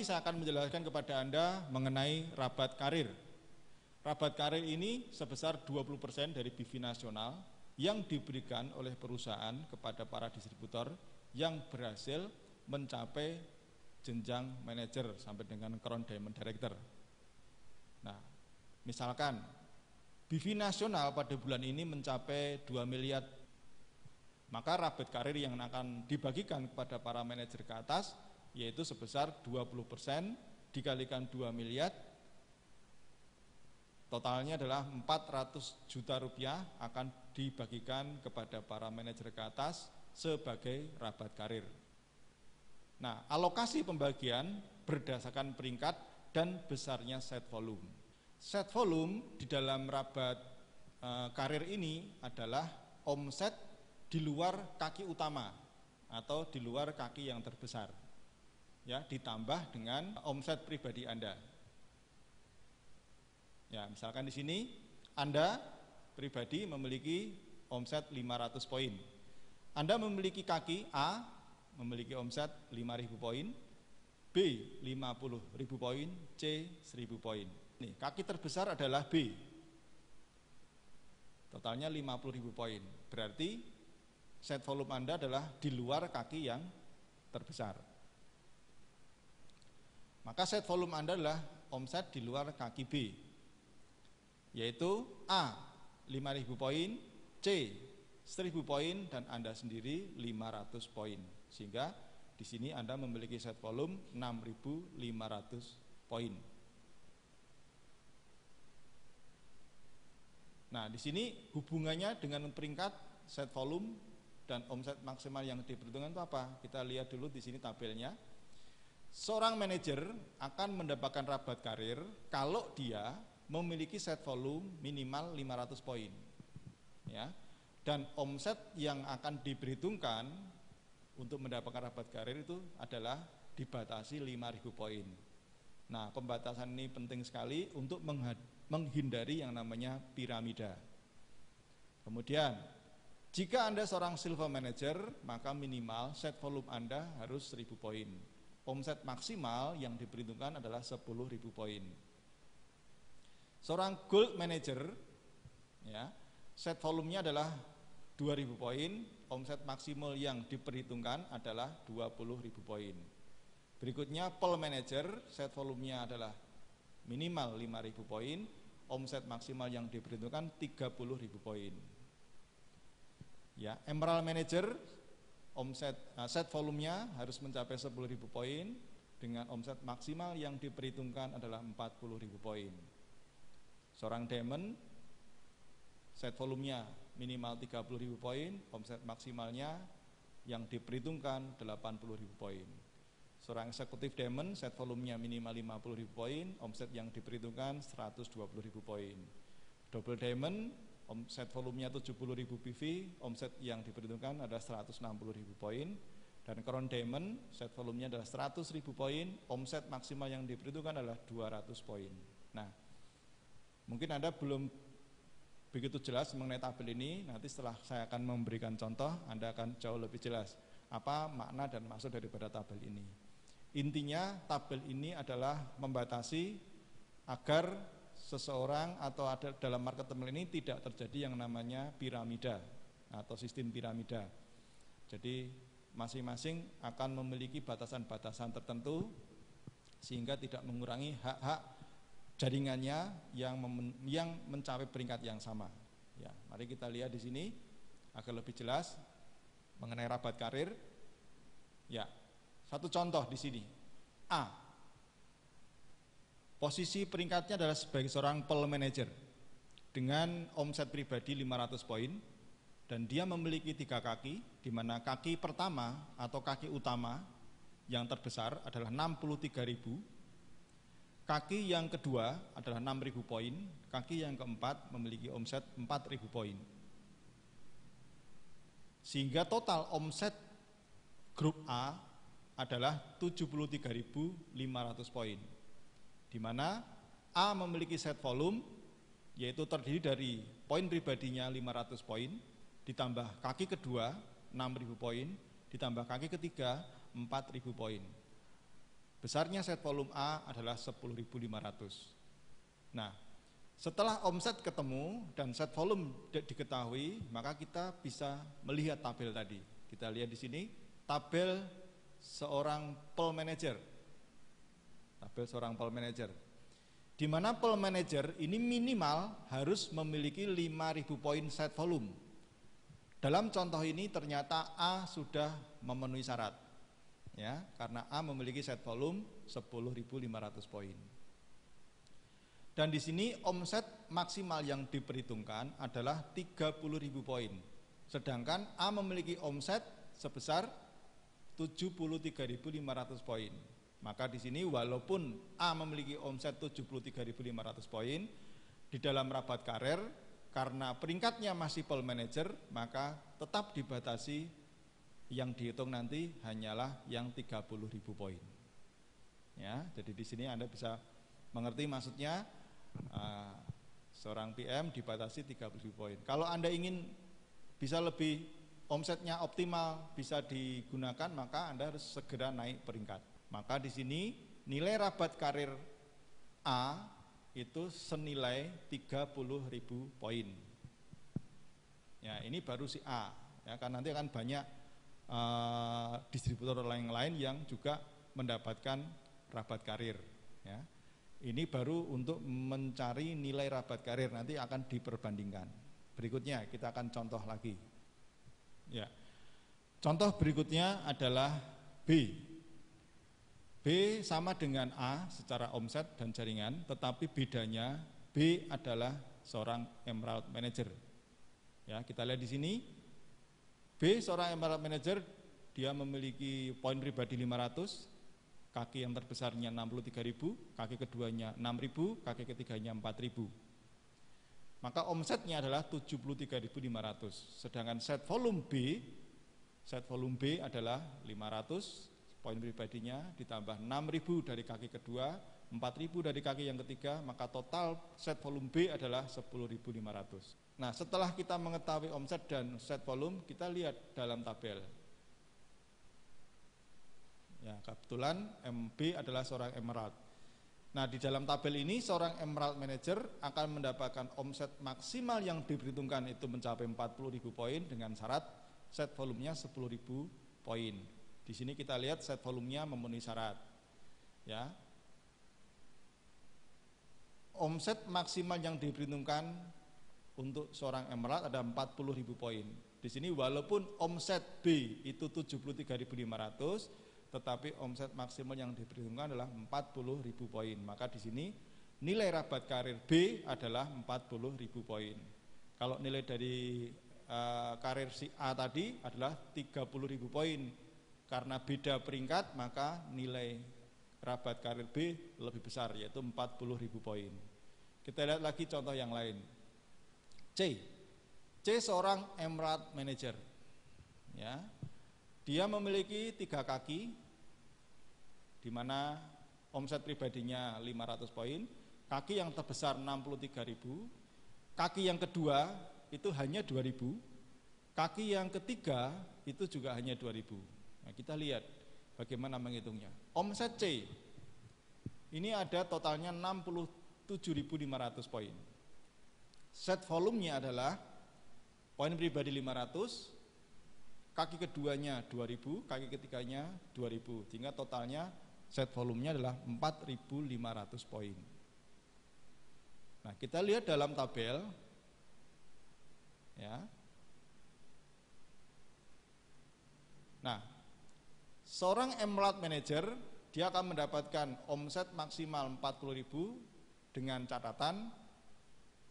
Saya akan menjelaskan kepada Anda mengenai rabat karir. Rabat karir ini sebesar 20% dari BIFI nasional yang diberikan oleh perusahaan kepada para distributor yang berhasil mencapai jenjang manajer sampai dengan Crown Diamond Director. Nah, misalkan BIFI nasional pada bulan ini mencapai 2 miliar, maka rabat karir yang akan dibagikan kepada para manajer ke atas yaitu sebesar 20% dikalikan 2 miliar, totalnya adalah 400 juta rupiah akan dibagikan kepada para manajer ke atas sebagai rabat karir. Nah, alokasi pembagian berdasarkan peringkat dan besarnya set volume. Set volume di dalam rabat karir ini adalah omset di luar kaki utama atau di luar kaki yang terbesar, ya, ditambah dengan omset pribadi Anda. Ya, misalkan di sini Anda pribadi memiliki omset 500 poin. Anda memiliki kaki A memiliki omset 5.000 poin, B 50.000 poin, C 1.000 poin. Nih, kaki terbesar adalah B. Totalnya 50.000 poin. Berarti set volume Anda adalah di luar kaki yang terbesar. Maka set volume Anda adalah omset di luar kaki B, yaitu A 5.000 poin, C 1.000 poin, dan Anda sendiri 500 poin. Sehingga di sini Anda memiliki set volume 6.500 poin. Nah, di sini hubungannya dengan peringkat, set volume, dan omset maksimal yang diperhitungkan itu apa? Kita lihat dulu di sini tabelnya. Seorang manajer akan mendapatkan rabat karir kalau dia memiliki set volume minimal 500 poin, ya. Dan omset yang akan diperhitungkan untuk mendapatkan rabat karir itu adalah dibatasi 5.000 poin. Nah, pembatasan ini penting sekali untuk menghindari yang namanya piramida. Kemudian, jika Anda seorang silver manager, maka minimal set volume Anda harus 1.000 poin. Omset maksimal yang diperhitungkan adalah 10.000 poin. Seorang gold manager, ya, set volumenya adalah 2.000 poin, omset maksimal yang diperhitungkan adalah 20.000 poin. Berikutnya pearl manager, set volumenya adalah minimal 5.000 poin, omset maksimal yang diperhitungkan 30.000 poin. Ya, emerald manager, set volumenya harus mencapai 10.000 poin dengan omset maksimal yang diperhitungkan adalah 40.000 poin. Seorang diamond, set volumenya minimal 30.000 poin, omset maksimalnya yang diperhitungkan 80.000 poin. Seorang eksekutif diamond, set volumenya minimal 50.000 poin, omset yang diperhitungkan 120.000 poin. Double diamond, set volumenya 70.000 PV, omset yang diperhitungkan adalah 160.000 poin. Dan crown diamond, set volumenya adalah 100.000 poin, omset maksimal yang diperhitungkan adalah 200 poin. Nah, mungkin Anda belum begitu jelas mengenai tabel ini, nanti setelah saya akan memberikan contoh, Anda akan jauh lebih jelas apa makna dan maksud daripada tabel ini. Intinya tabel ini adalah membatasi agar seseorang atau ada dalam market ini tidak terjadi yang namanya piramida atau sistem piramida. Jadi masing-masing akan memiliki batasan-batasan tertentu sehingga tidak mengurangi hak-hak jaringannya yang mencapai peringkat yang sama. Ya, mari kita lihat di sini agar lebih jelas mengenai rabat karir. Ya, satu contoh di sini. A. Posisi peringkatnya adalah sebagai seorang pearl manager dengan omset pribadi 500 poin dan dia memiliki 3 kaki, di mana kaki pertama atau kaki utama yang terbesar adalah 63.000. Kaki yang kedua adalah 6.000 poin, kaki yang keempat memiliki omset 4.000 poin. Sehingga total omset grup A adalah 73.500 poin. Di mana A memiliki set volume yaitu terdiri dari poin pribadinya 500 poin, ditambah kaki kedua 6.000 poin, ditambah kaki ketiga 4.000 poin. Besarnya set volume A adalah 10.500. Nah, setelah omset ketemu dan set volume diketahui, maka kita bisa melihat tabel tadi. Kita lihat di sini tabel seorang pool manager. Tabel seorang pool manager. Di mana pool manager ini minimal harus memiliki 5.000 poin set volume. Dalam contoh ini ternyata A sudah memenuhi syarat. Ya, karena A memiliki set volume 10.500 poin. Dan di sini omset maksimal yang diperhitungkan adalah 30.000 poin. Sedangkan A memiliki omset sebesar 73.500 poin. Maka di sini walaupun A memiliki omset 73.500 poin, di dalam rabat karir karena peringkatnya masih pool manager, maka tetap dibatasi yang dihitung nanti hanyalah yang 30.000 poin. Ya, jadi di sini Anda bisa mengerti maksudnya seorang PM dibatasi 30.000 poin. Kalau Anda ingin bisa lebih omsetnya optimal, bisa digunakan, maka Anda harus segera naik peringkat. Maka di sini nilai rabat karir A itu senilai 30.000 poin. Ya, ini baru si A. Ya, kan nanti akan banyak distributor lain yang juga mendapatkan rabat karir. Ya. Ini baru untuk mencari nilai rabat karir, nanti akan diperbandingkan. Berikutnya kita akan contoh lagi. Ya. Contoh berikutnya adalah B. B sama dengan A secara omset dan jaringan, tetapi bedanya B adalah seorang emerald manager. Ya, kita lihat di sini. B seorang emerald manager, dia memiliki poin pribadi 500, kaki yang terbesarnya 63.000, kaki keduanya 6.000, kaki ketiganya 4.000. Maka omsetnya adalah 73.500. Sedangkan set volume B adalah 500. Poin pribadinya ditambah 6.000 dari kaki kedua, 4.000 dari kaki yang ketiga, maka total set volume B adalah 10.500. Nah, setelah kita mengetahui omset dan set volume, kita lihat dalam tabel. Ya, kebetulan MB adalah seorang emerald. Nah, di dalam tabel ini seorang emerald manager akan mendapatkan omset maksimal yang diperhitungkan itu mencapai 40.000 poin dengan syarat set volumenya 10.000 poin. Di sini kita lihat set volumenya memenuhi syarat. Ya. Omset maksimal yang diperhitungkan untuk seorang emerald ada 40.000 poin. Di sini walaupun omset B itu 73.500, tetapi omset maksimal yang diperhitungkan adalah 40.000 poin. Maka di sini nilai rabat karir B adalah 40.000 poin. Kalau nilai dari karir si A tadi adalah 30.000 poin. Karena beda peringkat, maka nilai rabat karir B lebih besar, yaitu 40.000 poin. Kita lihat lagi contoh yang lain. C seorang emerald manager. Ya, dia memiliki 3 kaki, di mana omset pribadinya 500 poin, kaki yang terbesar 63.000, kaki yang kedua itu hanya 2.000, kaki yang ketiga itu juga hanya 2.000. Nah, kita lihat bagaimana menghitungnya. Omset C ini ada totalnya 67.500 poin. Set volumenya adalah poin pribadi 500, kaki keduanya 2.000, kaki ketiganya 2.000, sehingga totalnya set volumenya adalah 4.500 poin. Nah, kita lihat dalam tabel, ya. Nah, seorang emerald manager dia akan mendapatkan omset maksimal 40.000 dengan catatan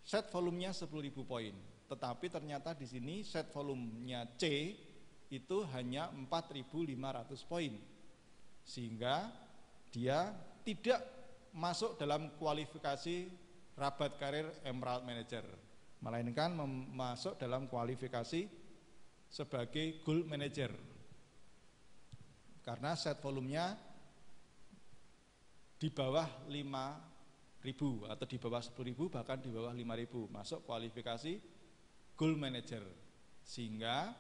set volumenya 10.000 poin. Tetapi ternyata di sini set volumenya C itu hanya 4.500 poin. Sehingga dia tidak masuk dalam kualifikasi rabat karir emerald manager, melainkan masuk dalam kualifikasi sebagai gold manager. Karena set volumenya di bawah 5.000 atau di bawah 10.000, bahkan di bawah 5.000, masuk kualifikasi gold manager. Sehingga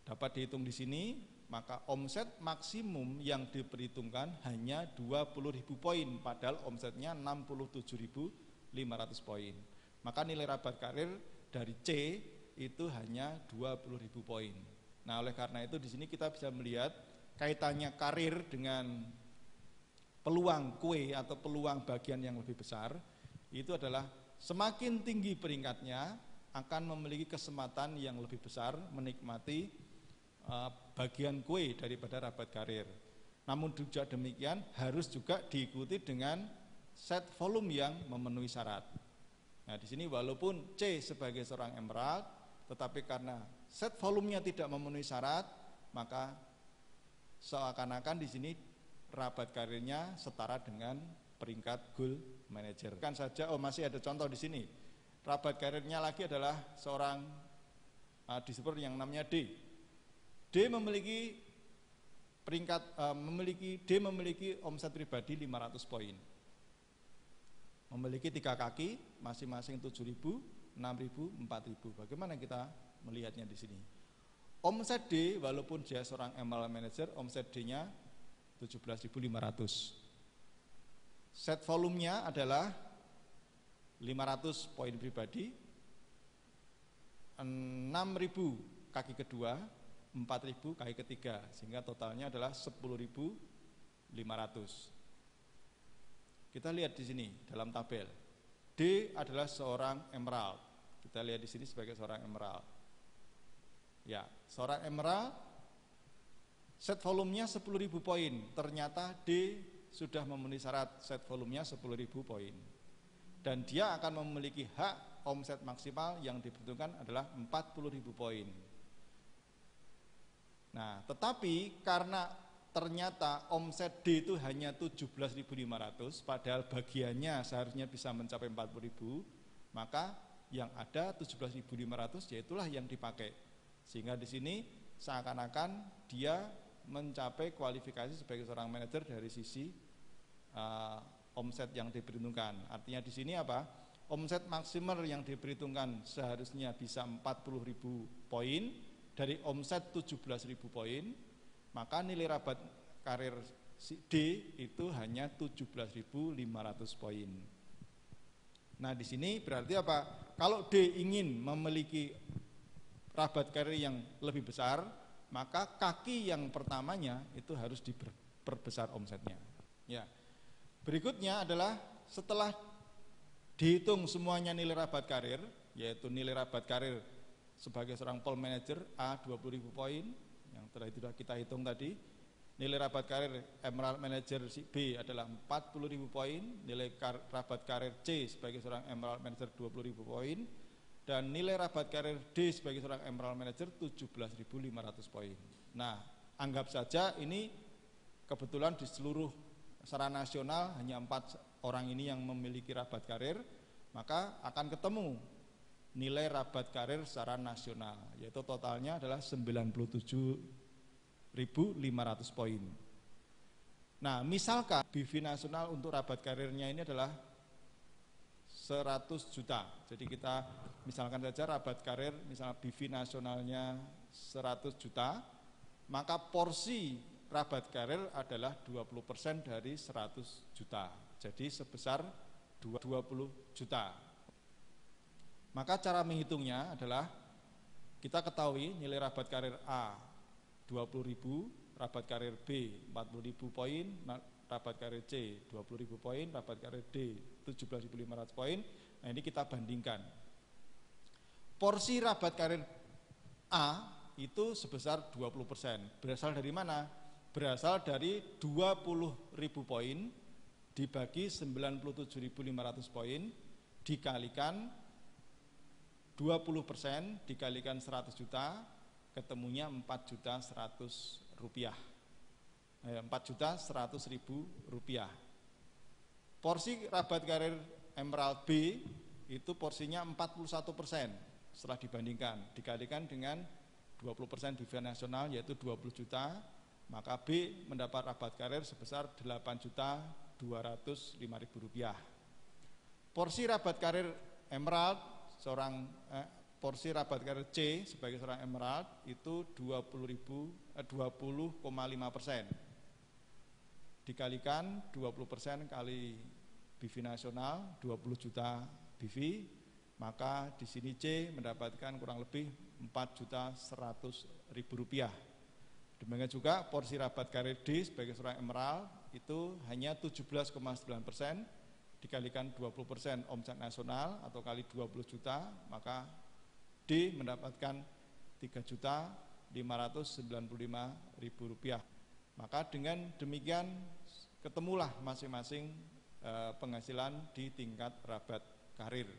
dapat dihitung di sini maka omset maksimum yang diperhitungkan hanya 20.000 poin, padahal omsetnya 67.500 poin. Maka nilai rabat karir dari C itu hanya 20.000 poin. Nah, oleh karena itu di sini kita bisa melihat kaitannya karir dengan peluang kue atau peluang bagian yang lebih besar. Itu adalah semakin tinggi peringkatnya akan memiliki kesempatan yang lebih besar menikmati bagian kue daripada rabat karir. Namun juga demikian harus juga diikuti dengan set volume yang memenuhi syarat. Nah, di sini walaupun C sebagai seorang emerald, tetapi karena set volumenya tidak memenuhi syarat, maka seakan-akan di sini rabat karirnya setara dengan peringkat gold manager. Kan saja, masih ada contoh di sini. Rabat karirnya lagi adalah seorang disebut yang namanya D. D memiliki memiliki omset pribadi 500 poin. Memiliki 3 kaki, masing-masing 7.000, 6.000, 4.000. Bagaimana kita melihatnya di sini? Omset D, walaupun dia seorang emerald manager, omset D-nya 17.500. Set volumenya adalah 500 poin pribadi, 6.000 kaki kedua, 4.000 kaki ketiga, sehingga totalnya adalah 10.500. Kita lihat di sini dalam tabel. D adalah seorang emerald. Kita lihat di sini sebagai seorang emerald. Ya, seorang emerald set volumenya 10.000 poin. Ternyata D sudah memenuhi syarat set volumenya 10.000 poin. Dan dia akan memiliki hak omset maksimal yang dibutuhkan adalah 40.000 poin. Nah, tetapi karena ternyata omset D itu hanya 17.500, padahal bagiannya seharusnya bisa mencapai 40.000, maka yang ada 17.500 yaitulah yang dipakai. Sehingga di sini seakan-akan dia mencapai kualifikasi sebagai seorang manajer dari sisi omset yang diperhitungkan. Artinya di sini apa? Omset maksimal yang diperhitungkan seharusnya bisa 40.000 poin dari omset 17.000 poin. Maka nilai rabat karir D itu hanya 17.500 poin. Nah, di sini berarti apa? Kalau D ingin memiliki rabat karir yang lebih besar, maka kaki yang pertamanya itu harus diperbesar omsetnya. Ya. Berikutnya adalah setelah dihitung semuanya nilai rabat karir, yaitu nilai rabat karir sebagai seorang pole manager A 20.000 poin, yang telah kita hitung tadi. Nilai rabat karir emerald manager B adalah 40.000 poin, nilai rabat karir C sebagai seorang emerald manager 20.000 poin, dan nilai rabat karir D sebagai seorang emerald manager 17.500 poin. Nah, anggap saja ini kebetulan di seluruh secara nasional hanya 4 orang ini yang memiliki rabat karir, maka akan ketemu nilai rabat karir secara nasional, yaitu totalnya adalah 97.500 poin. Nah, misalkan BV nasional untuk rabat karirnya ini adalah 100 juta. Jadi kita misalkan saja rabat karir, misalnya BV nasionalnya 100 juta, maka porsi rabat karir adalah 20% dari 100 juta. Jadi sebesar 20 juta. Maka cara menghitungnya adalah kita ketahui nilai rabat karir A 20.000, rabat karir B 40.000 poin, rabat karir C 20.000 poin, rabat karir D 17.500 poin. Nah, ini kita bandingkan. Porsi rabat karir A itu sebesar 20%. Berasal dari mana? Berasal dari 20.000 poin dibagi 97.500 poin dikalikan 20% dikalikan 100 juta, ketemunya 4.100.000 rupiah. 4.100.000 rupiah. Porsi rabat karir emerald B itu porsinya 41%. Setelah dibandingkan, dikalikan dengan 20% BV nasional yaitu 20 juta, maka B mendapat rabat karir sebesar 8.205.000 rupiah. Porsi rabat karir emerald porsi rabat karir C sebagai seorang emerald itu 20,5%. Dikalikan 20% kali BV nasional 20 juta BV, maka di sini C mendapatkan kurang lebih 4.100.000 rupiah. Demikian juga porsi rabat karir D sebagai seorang emerald itu hanya 17,9%, dikalikan 20% omset nasional atau kali 20 juta, maka D mendapatkan 3.595.000 rupiah. Maka dengan demikian ketemulah masing-masing penghasilan di tingkat rabat karir.